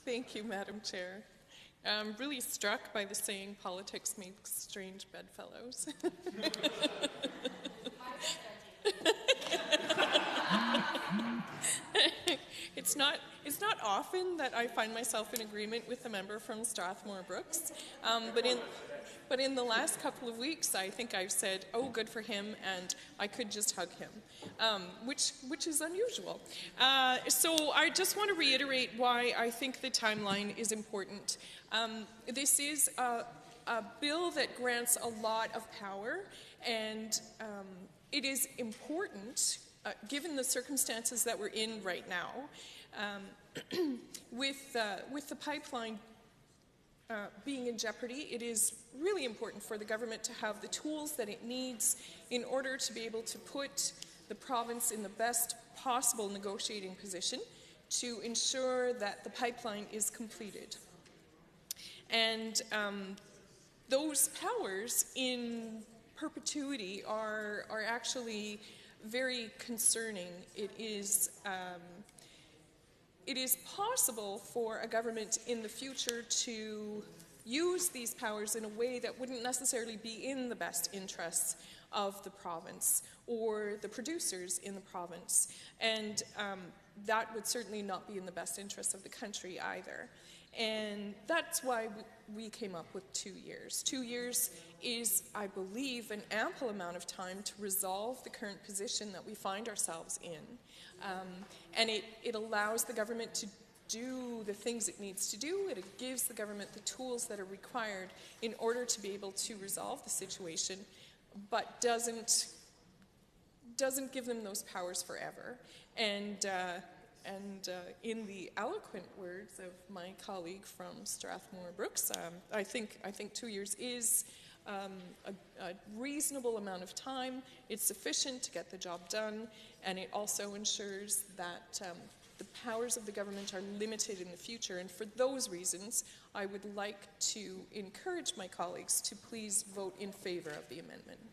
Thank you, Madam Chair. I'm really struck by the saying, politics makes strange bedfellows. It's not often that I find myself in agreement with the member from Strathmore-Brooks, but in the last couple of weeks, I think I've said, "Oh, good for him," and I could just hug him, which is unusual. So I just want to reiterate why I think the timeline is important. This is a bill that grants a lot of power, and it is important. Given the circumstances that we're in right now, with the pipeline being in jeopardy, it is really important for the government to have the tools that it needs in order to be able to put the province in the best possible negotiating position to ensure that the pipeline is completed. And those powers in perpetuity are actually very concerning. It is possible for a government in the future to use these powers in a way that wouldn't necessarily be in the best interests of the province or the producers in the province. And that would certainly not be in the best interests of the country either. And that's why we came up with 2 years. 2 years is, I believe, an ample amount of time to resolve the current position that we find ourselves in. And it allows the government to do the things it needs to do. It gives the government the tools that are required in order to be able to resolve the situation, but doesn't give them those powers forever. And in the eloquent words of my colleague from Strathmore-Brooks, I think 2 years is a reasonable amount of time. It's sufficient to get the job done, and it also ensures that the powers of the government are limited in the future. And for those reasons, I would like to encourage my colleagues to please vote in favour of the amendment.